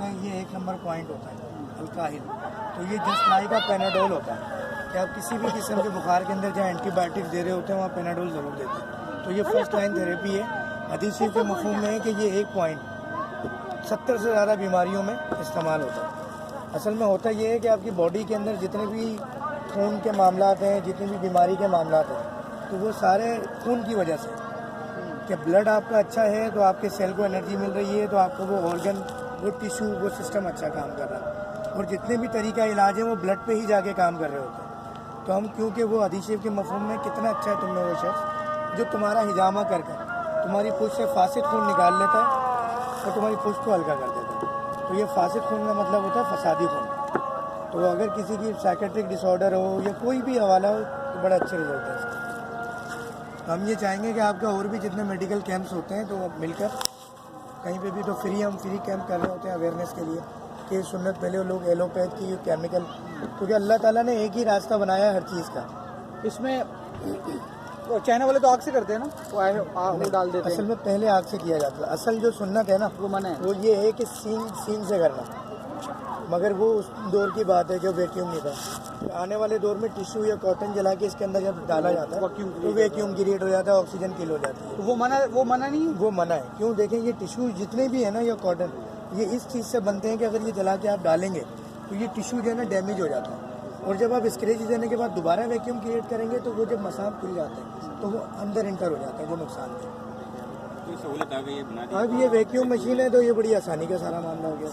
में ये 1 number point होता है अल्काहिल। तो ये जस्ट लाइक का पेनाडोल होता है कि आप किसी भी किस्म के बुखार के अंदर जहाँ एंटीबायोटिक दे रहे होते हैं वहाँ पेनाडोल ज़रूर देते हैं। तो ये फर्स्ट लाइन थेरेपी है। हदीस शरीफ के मफ़हूम में है कि ये 1 पॉइंट 70 से ज़्यादा बीमारियों में इस्तेमाल होता है। असल में होता ये है कि आपकी बॉडी के अंदर जितने भी खून के मामलात हैं, जितनी भी बीमारी के मामलात हैं, तो वो सारे खून की वजह से कि ब्लड आपका अच्छा है तो आपके सेल को एनर्जी मिल रही है, तो आपको वो ऑर्गन, वो टिश्यू, वो सिस्टम अच्छा काम कर रहा है। और जितने भी तरीका इलाज है वो ब्लड पे ही जाके काम कर रहे होते हैं। तो हम क्योंकि वो हदीस शरीफ के मफ़हूम में कितना अच्छा है तुम में वो शख्स जो तुम्हारा हिजामा कर तुम्हारी पुश से फासिद खून निकाल लेता है और तुम्हारी पुश को हल्का कर देता है। तो ये फासिद खून का मतलब होता है फसादी खून। तो अगर किसी की साइकेट्रिक डिसऑर्डर हो या कोई भी हवाला हो तो बड़ा अच्छे रिजल्ट है इसका। तो हम ये चाहेंगे कि आपका और भी जितने मेडिकल कैंप्स होते हैं तो मिलकर कहीं पे भी तो हम फ्री कैंप कर रहे होते हैं अवेयरनेस के लिए कि सुन्नत पहले लोग एलोपैथ की केमिकल, क्योंकि अल्लाह ताला ने एक ही रास्ता बनाया है हर चीज़ का। इसमें चाइना वाले तो आग से करते हैं ना, वो डाल देते हैं। असल में पहले आग से किया जाता है। असल जो सुन्नत है ना वो मना है, वो ये है कि सीन से करना, मगर वो उस दौर की बात है जो वैक्यूम नहीं था। तो आने वाले दौर में टिश्यू या कॉटन जला के इसके अंदर जब डाला जाता है तो वैक्यूम क्रिएट हो जाता है, ऑक्सीजन किल हो जाती है। तो वो मना नहीं है। वो मना है। क्यों? देखें ये टिश्यू जितने भी है ना या कॉटन, ये इस चीज़ से बनते हैं कि अगर ये जला के आप डालेंगे तो ये टिश्यू जो है ना डैमेज हो जाता है, और जब आप स्क्रेच देने के बाद दोबारा वैक्यूम क्रिएट करेंगे तो वो जब मसाब खुल जाते हैं तो वो अंदर इंटर हो जाता है, वो नुकसान है। सहूलत आ गई है, बना दी। अब ये वैक्यूम मशीन है तो ये बड़ी आसानी का सारा मामला हो गया।